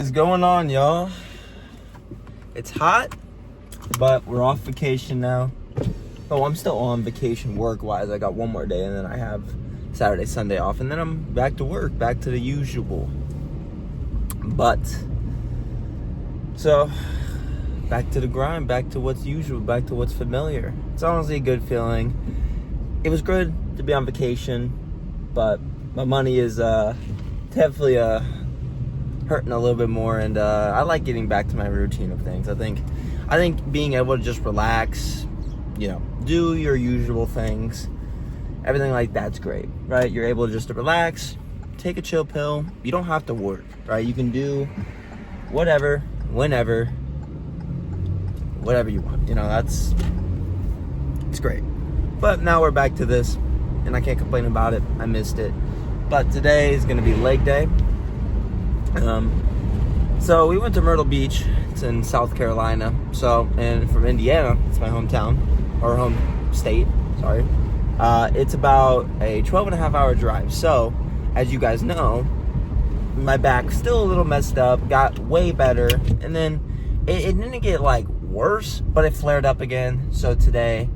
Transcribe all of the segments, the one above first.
What's going on, y'all? It's hot, but we're off vacation now. Oh, I'm still on vacation work-wise. I got one more day, and then I have Saturday, Sunday off, and then I'm back to work, back to the usual. But, so, back to the grind, back to what's usual, back to what's familiar. It's honestly a good feeling. It was good to be on vacation, but my money is definitely hurting a little bit more, and I like getting back to my routine of things. I think being able to just relax, do your usual things, everything like that's great, right? You're able just to relax, take a chill pill. You don't have to work, right? You can do whatever, whenever, whatever you want. It's great. But now we're back to this, and I can't complain about it. I missed it. But today is going to be leg day. So we went to Myrtle Beach. It's in South Carolina. And from Indiana, it's my hometown, or home state, sorry. It's about a 12.5-hour drive. So, as you guys know, my back's still a little messed up, got way better, and then it didn't get worse, but it flared up again. So today,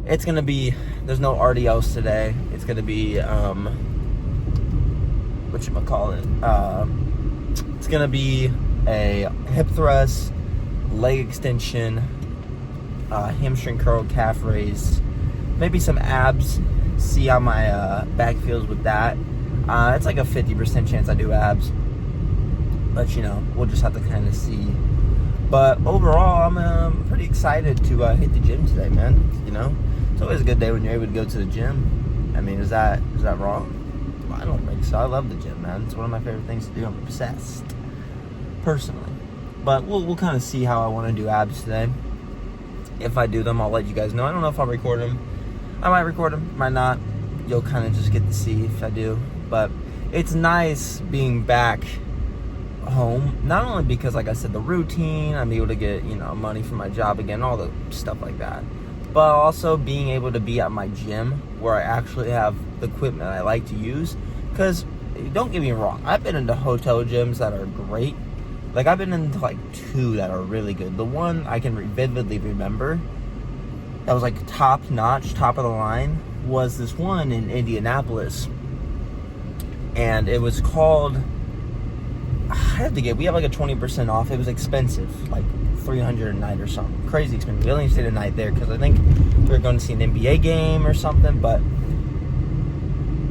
it's gonna be, there's no RDLs today. It's gonna be, it's gonna be a hip thrust, leg extension, hamstring curl, calf raise, maybe some abs. See how my back feels with that. It's like a 50% chance I do abs, but we'll just have to kind of see. But overall, I'm pretty excited to hit the gym today, man. It's always a good day when you're able to go to the gym. I mean, is that wrong? I don't think so. I love the gym, man. It's one of my favorite things to do. I'm obsessed, personally. But we'll kind of see how I want to do abs today. If I do them, I'll let you guys know. I don't know if I'll record them. I might record them, might not. You'll kind of just get to see if I do. But it's nice being back home. Not only because, like I said, the routine, I'm able to get, money from my job again, all the stuff like that. But also being able to be at my gym where I actually have the equipment I like to use. Because, don't get me wrong, I've been into hotel gyms that are great. I've been into two that are really good. The one I can vividly remember that was top notch, top of the line, was this one in Indianapolis. And it was called, we have a 20% off. It was expensive, $300 a night or something. Crazy expensive. We only stayed a night there because I think we were going to see an NBA game or something. But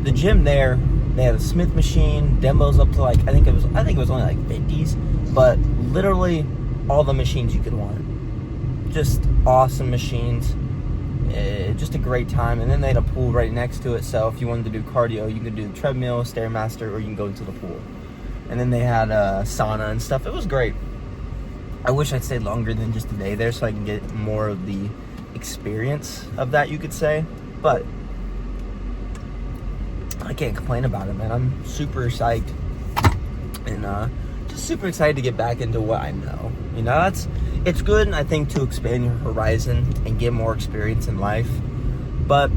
the gym there, they had a Smith machine, demos up to I think it was only 50s, but literally all the machines you could want. Just awesome machines. Just a great time. And then they had a pool right next to it, so if you wanted to do cardio, you could do the treadmill, Stairmaster, or you can go into the pool. And then they had a sauna and stuff. It was great. I wish I'd stayed longer than just a day there so I can get more of the experience of that, you could say. But I can't complain about it, man. I'm super psyched. And just super excited to get back into what I know. It's good, I think, to expand your horizon and get more experience in life. But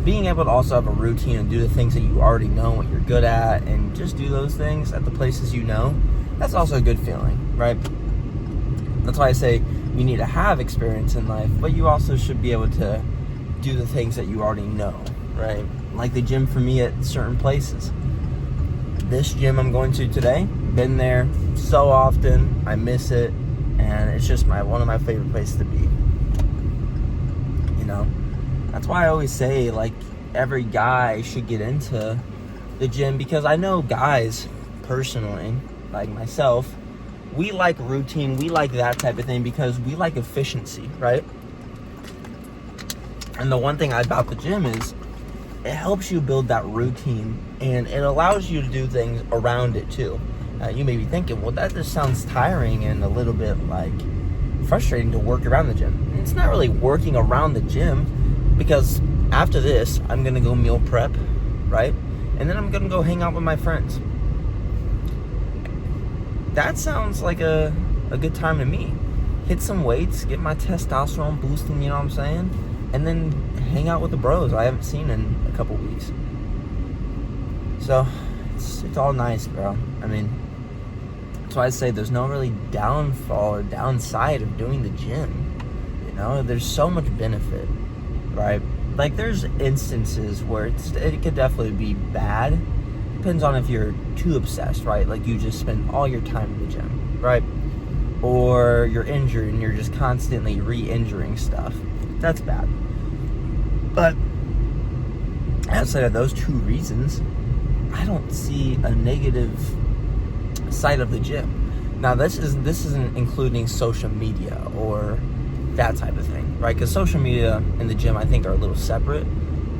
being able to also have a routine and do the things that you already know, what you're good at, and just do those things at the places that's also a good feeling, right? That's why I say you need to have experience in life, but you also should be able to do the things that you already know, right? Like the gym for me at certain places. This gym I'm going to today, been there so often, I miss it, and it's just one of my favorite places to be. That's why I always say every guy should get into the gym, because I know guys personally, like myself, we like routine, we like that type of thing because we like efficiency, right? And the one thing about the gym is it helps you build that routine, and it allows you to do things around it too. You may be thinking, well, that just sounds tiring and a little bit frustrating to work around the gym. And it's not really working around the gym, because after this, I'm gonna go meal prep, right? And then I'm gonna go hang out with my friends. That sounds like a good time to me. Hit some weights, get my testosterone boosting, you know what I'm saying? And then hang out with the bros I haven't seen in a couple weeks. So, it's all nice, bro. I mean, That's why I say there's no really downfall or downside of doing the gym. You know, there's so much benefit, right? Like, there's instances where it could definitely be bad. Depends on if you're too obsessed, right? Like, you just spend all your time in the gym, right? Or you're injured and you're just constantly re-injuring stuff. That's bad. But outside of those two reasons, I don't see a negative side of the gym. Now, this isn't including social media or that type of thing, right? Because social media and the gym, I think, are a little separate.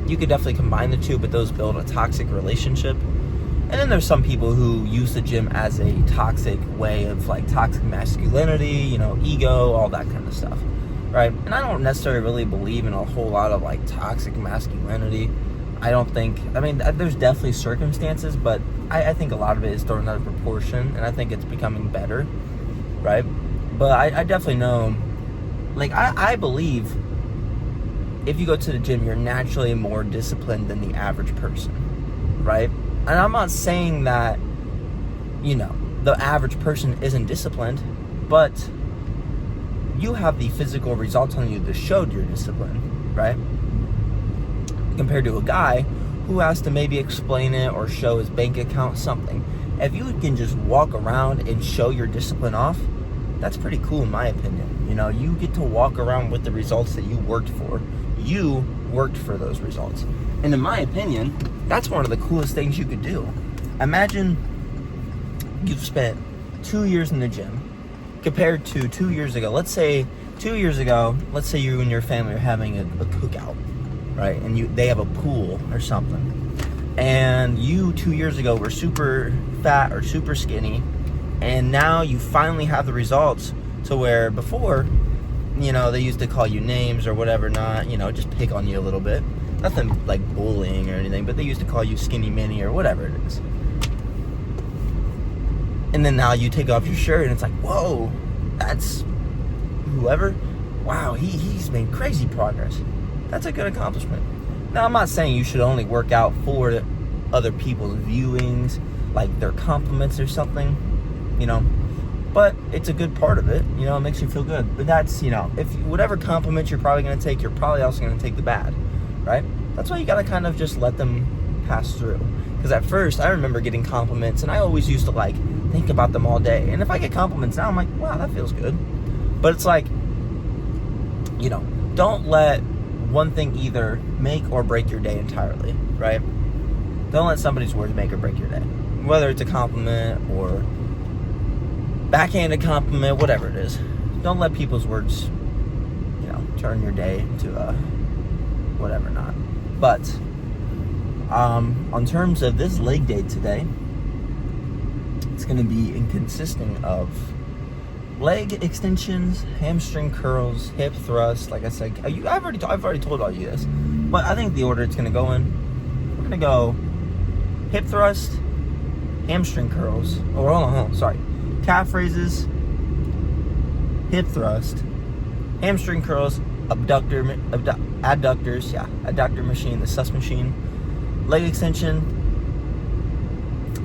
You could definitely combine the two, but those build a toxic relationship. And then there's some people who use the gym as a toxic way of, like, toxic masculinity, you know, ego, all that kind of stuff, right? And I don't necessarily really believe in a whole lot of, like, toxic masculinity. There's definitely circumstances, but I think a lot of it is thrown out of proportion, and I think it's becoming better, right? But I definitely know, like, I believe if you go to the gym, you're naturally more disciplined than the average person, right? And I'm not saying that, you know, the average person isn't disciplined, but you have the physical results on you that showed you're disciplined, right? Compared to a guy who has to maybe explain it or show his bank account, something. If you can just walk around and show your discipline off, that's pretty cool in my opinion. You know, you get to walk around with the results that you worked for. You worked for those results. And in my opinion, that's one of the coolest things you could do. Imagine you've spent 2 years in the gym compared to 2 years ago. Let's say 2 years ago, let's say you and your family are having a cookout, right? And they have a pool or something. And you 2 years ago were super fat or super skinny, and now you finally have the results to where before, you know, they used to call you names or whatever, not, you know, just pick on you a little bit. Nothing like bullying or anything, but they used to call you skinny mini or whatever it is. And then now you take off your shirt and it's like, whoa, that's whoever. Wow, he's made crazy progress. That's a good accomplishment. Now, I'm not saying you should only work out for other people's viewings, like their compliments or something, you know, but it's a good part of it, you know, it makes you feel good. But that's, you know, if whatever compliments you're probably going to take, you're probably also going to take the bad, right? That's why you got to kind of just let them pass through. Because at first, I remember getting compliments, and I always used to, like, think about them all day. And if I get compliments now, I'm like, wow, that feels good. But it's like, you know, don't let one thing either make or break your day entirely, right? Don't let somebody's words make or break your day. Whether it's a compliment or backhanded compliment, whatever it is. Don't let people's words, you know, turn your day into a whatever not. But on terms of this leg day today, it's going to be consisting of leg extensions, hamstring curls, hip thrusts. Like I said, I've already told all you this, but I think the order it's going to go in, we're going to go hip thrust, hamstring curls, calf raises, hip thrust, hamstring curls, adductor machine, the sus machine, leg extension,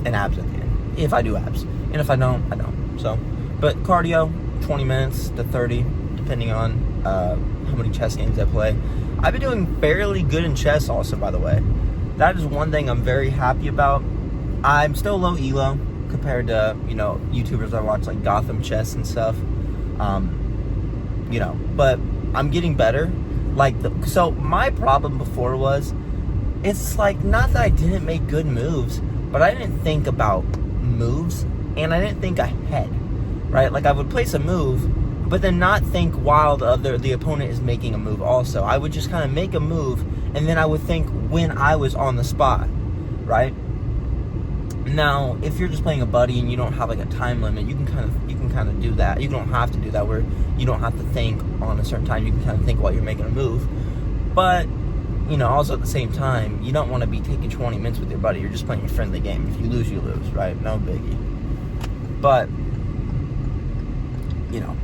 and abs at the end. If I do abs. And if I don't, I don't. So, but cardio, 20 minutes to 30, depending on how many chest games I play. I've been doing fairly good in chest also, by the way. That is one thing I'm very happy about. I'm still low elo compared to, you know, YouTubers I watch like Gotham Chess and stuff. You know, but I'm getting better. So my problem before was, it's like, not that I didn't make good moves, but I didn't think about moves, and I didn't think ahead, right? Like, I would place a move, but then not think while the opponent is making a move also. I would just kind of make a move, and then I would think when I was on the spot, right? Now, if you're just playing a buddy and you don't have like a time limit, you can kind of do that. You don't have to do that where you don't have to think on a certain time. You can kind of think while you're making a move. But, you know, also at the same time, you don't want to be taking 20 minutes with your buddy. You're just playing a friendly game. If you lose, you lose, right? No biggie. But, you know,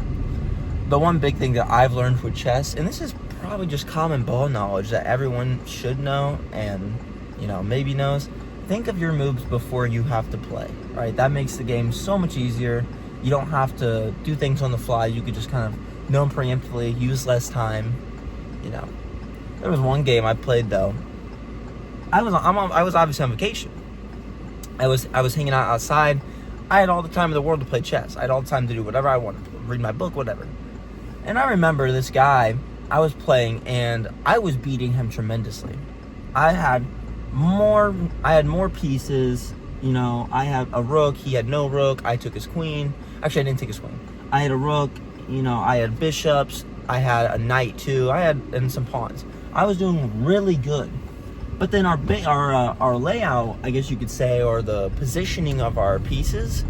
the one big thing that I've learned with chess, and this is probably just common ball knowledge that everyone should know and, you know, maybe knows. Think of your moves before you have to play, right? That makes the game so much easier. You don't have to do things on the fly. You could just kind of know them preemptively, use less time. You know, there was one game I played though. I was obviously on vacation. I was hanging out outside. I had all the time in the world to play chess. I had all the time to do whatever I wanted, read my book, whatever. And I remember this guy I was playing, and I was beating him tremendously. I had more pieces. You know, I had a rook. He had no rook. I took his queen. Actually, I didn't take his queen. I had a rook. You know, I had bishops. I had a knight too. And some pawns. I was doing really good. But then our layout, I guess you could say, or the positioning of our pieces,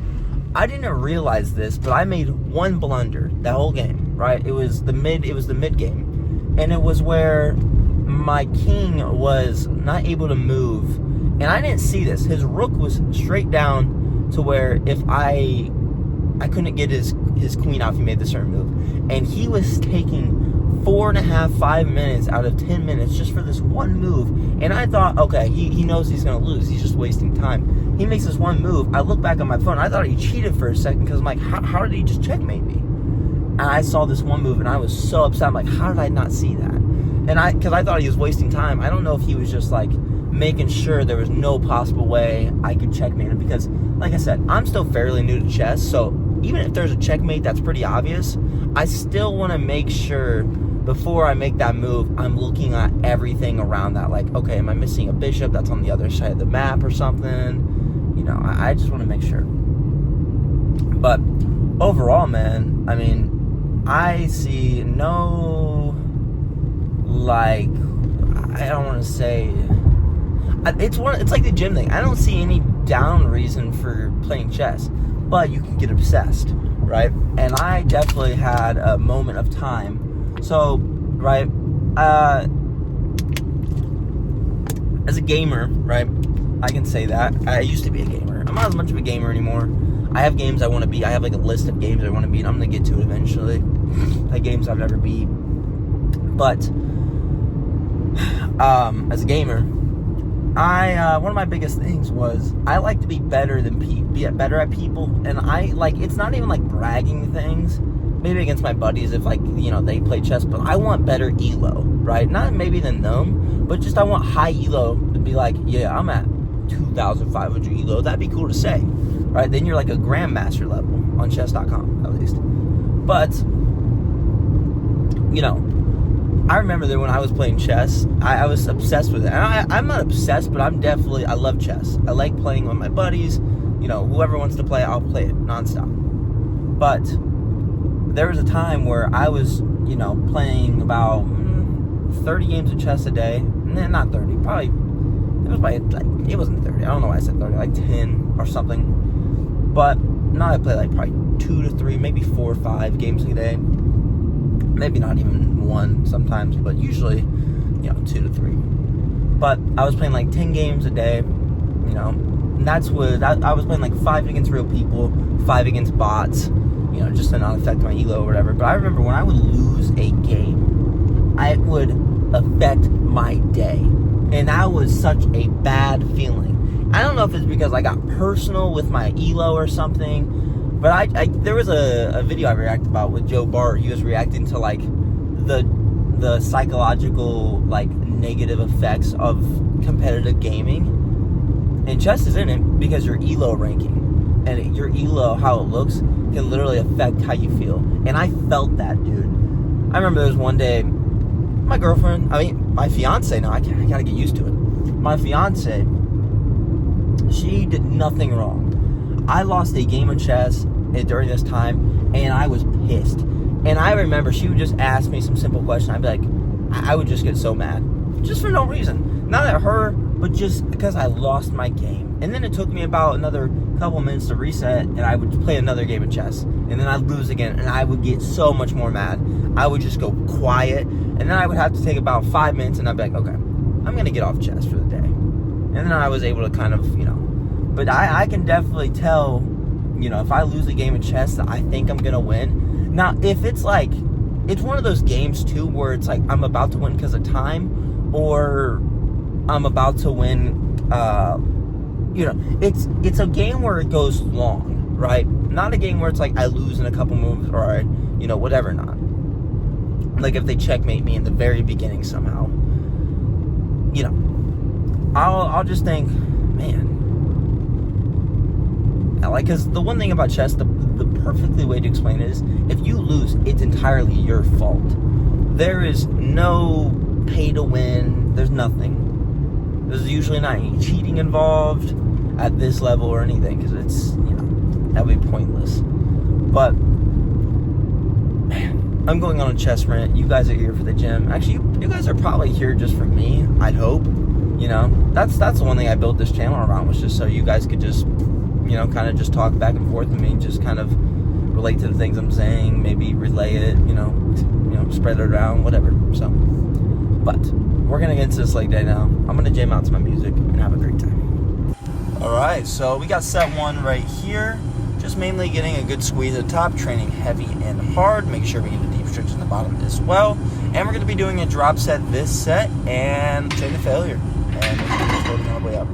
I didn't realize this, but I made one blunder that whole game. Right? It was the mid game, and it was where my king was not able to move, and I didn't see this. His rook was straight down to where if I couldn't get his queen out if he made the certain move, and he was taking 4.5-5 minutes out of 10 minutes just for this one move. And I thought, okay, he knows he's gonna lose. He's just wasting time. He makes this one move. I look back on my phone. I thought he cheated for a second because I'm like, how did he just checkmate me? And I saw this one move and I was so upset. I'm like, how did I not see that? And because I thought he was wasting time. I don't know if he was just like making sure there was no possible way I could checkmate him, because like I said, I'm still fairly new to chess. So even if there's a checkmate that's pretty obvious, I still want to make sure before I make that move, I'm looking at everything around that. Like, okay, am I missing a bishop that's on the other side of the map or something? You know, I just want to make sure. But overall, man, I mean, I see no, like, I don't want to say, it's like the gym thing. I don't see any down reason for playing chess, but you can get obsessed, right? And I definitely had a moment of time. So, right, as a gamer, right, I can say that. I used to be a gamer. I'm not as much of a gamer anymore. I have games I want to beat. I have like a list of games I want to beat. I'm going to get to it eventually. Like games I've never beat. But, as a gamer, one of my biggest things was I like to be better at people. And it's not even like bragging things. Maybe against my buddies if, like, you know, they play chess, but I want better elo, right? Not maybe than them, but just I want high elo to be like, yeah, I'm at 2,500 elo. That'd be cool to say, right? Then you're like a grandmaster level on chess.com, at least. But, you know, I remember that when I was playing chess, I was obsessed with it. And I'm not obsessed, but I love chess. I like playing with my buddies. You know, whoever wants to play, I'll play it nonstop. But there was a time where I was, you know, playing about 30 games of chess a day. Not 30, probably, it wasn't 30. I don't know why I said 30, like 10 or something. But now I play like probably 2 to 3, maybe 4 or 5 games a day. Maybe not even 1 sometimes, but usually, you know, 2 to 3. But I was playing like 10 games a day, you know. And I was playing like 5 against real people, 5 against bots. You know, just to not affect my elo or whatever. But I remember when I would lose a game, it would affect my day. And that was such a bad feeling. I don't know if it's because I got personal with my elo or something, but there was a video I reacted about with Joe Bart. He was reacting to, like, the psychological, like, negative effects of competitive gaming. And chess is in it because your elo ranking and your elo, how it looks, can literally affect how you feel. And I felt that, dude. I remember there was one day, my fiance now, I gotta get used to it. My fiance, she did nothing wrong. I lost a game of chess during this time, and I was pissed. And I remember she would just ask me some simple question. I'd be like, I would just get so mad. Just for no reason. Not at her, but just because I lost my game. And then it took me about another couple minutes to reset, and I would play another game of chess. And then I'd lose again, and I would get so much more mad. I would just go quiet, and then I would have to take about 5 minutes, and I'd be like, okay, I'm going to get off chess for the day. And then I was able to kind of, you know. But I can definitely tell, you know, if I lose a game of chess that I think I'm going to win. Now, if it's like, it's one of those games, too, where it's like I'm about to win because of time, or I'm about to win, you know, it's a game where it goes long, right? not a game where it's like I lose in a couple moves or I, whatever not. Like if they checkmate me in the very beginning somehow, I'll just think, man. Because the one thing about chess, the perfectly way to explain it is, if you lose, it's entirely your fault. There is no pay to win. There's nothing. There's usually not any cheating involved at this level or anything, because it's, that would be pointless. But, man, I'm going on a chess rant. You guys are here for the gym. Actually, you guys are probably here just for me, I'd hope. That's the one thing I built this channel around, was just so you guys could just, kind of just talk back and forth with me, just kind of relate to the things I'm saying, maybe relay it, spread it around, whatever. So, but we're going to get into this leg day now. I'm going to jam out to my music and have a great time. All right, so we got set one right here. Just mainly getting a good squeeze at the top, training heavy and hard. Make sure we get a deep stretch in the bottom as well. And we're going to be doing a drop set this set and train to failure. And we're floating all the way up.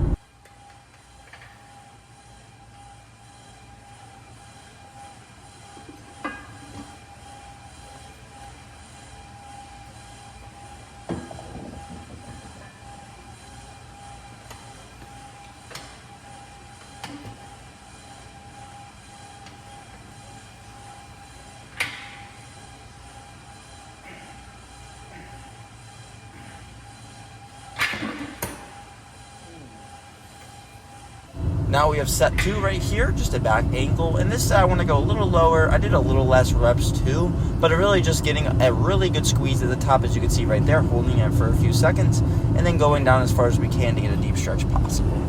Now we have set two right here, just a back ankle. And this I want to go a little lower. I did a little less reps too, but really just getting a really good squeeze at the top, as you can see right there, holding it for a few seconds, and then going down as far as we can to get a deep stretch possible.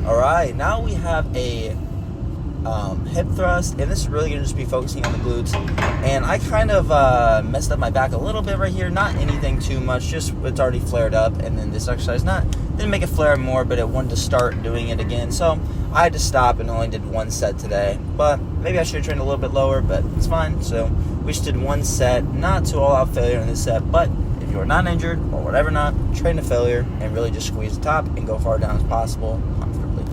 All right, now we have a hip thrust, and this is really going to just be focusing on the glutes. And I kind of messed up my back a little bit right here, not anything too much, just it's already flared up. And then this exercise didn't make it flare more, but it wanted to start doing it again, so I had to stop and only did one set today. But maybe I should have trained a little bit lower, but it's fine. So we just did one set, not to all out failure in this set, but if you're not injured or whatever not, train to failure and really just squeeze the top and go far down as possible comfortably.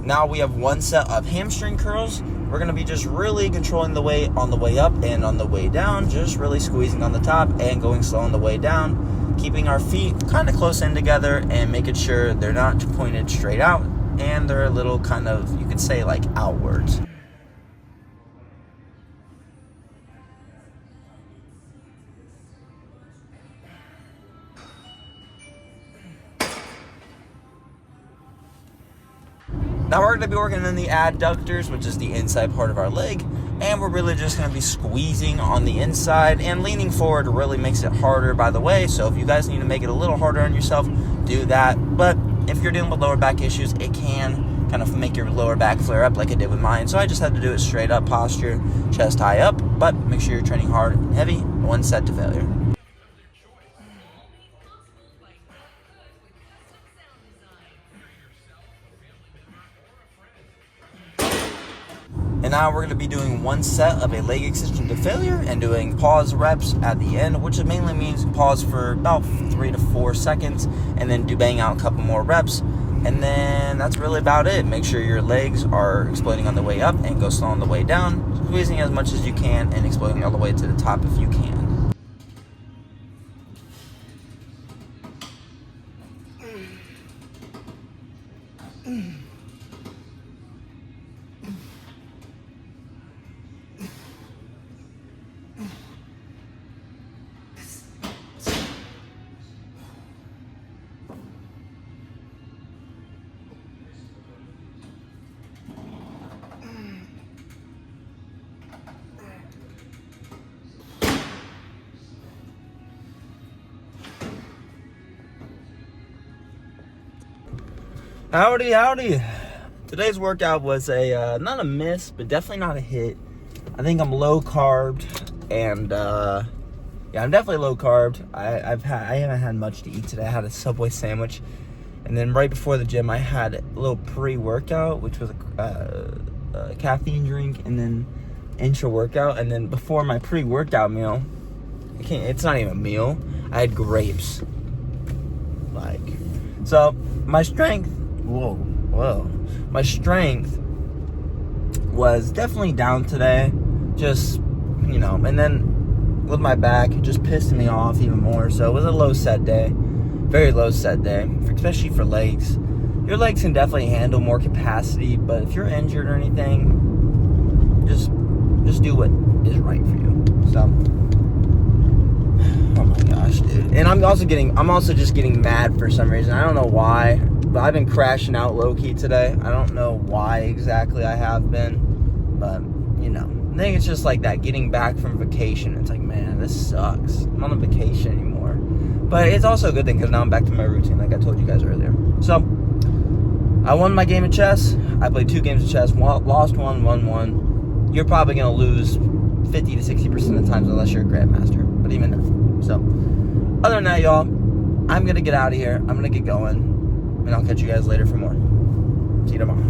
Now we have one set of hamstring curls. We're going to be just really controlling the weight on the way up and on the way down, just really squeezing on the top and going slow on the way down, keeping our feet kind of close in together and making sure they're not pointed straight out and they're a little kind of, you could say, like outwards. Now we're going to be working in the adductors, which is the inside part of our leg, and we're really just going to be squeezing on the inside, and leaning forward really makes it harder, by the way. So if you guys need to make it a little harder on yourself, do that. But if you're dealing with lower back issues, it can kind of make your lower back flare up like it did with mine. So I just had to do it straight up posture, chest high up, but make sure you're training hard and heavy, one set to failure. And now we're going to be doing one set of a leg extension to failure and doing pause reps at the end, which mainly means pause for about 3 to 4 seconds and then do bang out a couple more reps. And then that's really about it. Make sure your legs are exploding on the way up and go slow on the way down, squeezing as much as you can and exploding all the way to the top if you can. Howdy. Today's workout was a, not a miss, but definitely not a hit. I think I'm low carbed, and yeah, I'm definitely low carbed. I haven't had much to eat today. I had a Subway sandwich, and then right before the gym, I had a little pre-workout, which was a caffeine drink, and then intra-workout, and then before my pre-workout meal, it's not even a meal, I had grapes. Like, so my strength, my strength was definitely down today. Just, and then with my back, it just pissed me off even more. So it was a low set day, very low set day, especially for legs. Your legs can definitely handle more capacity, but if you're injured or anything, just do what is right for you. So, oh my gosh, dude. And I'm also just getting mad for some reason. I don't know why, but I've been crashing out low-key today. I don't know why exactly I have been, but, I think it's just like that, getting back from vacation. It's like, man, this sucks. I'm not on vacation anymore. But it's also a good thing because now I'm back to my routine like I told you guys earlier. So, I won my game of chess. I played 2 games of chess. Lost one, won one. You're probably going to lose 50 to 60% of the times unless you're a grandmaster. But even then. So, other than that, y'all, I'm going to get out of here. I'm going to get going. And I'll catch you guys later for more. See you tomorrow.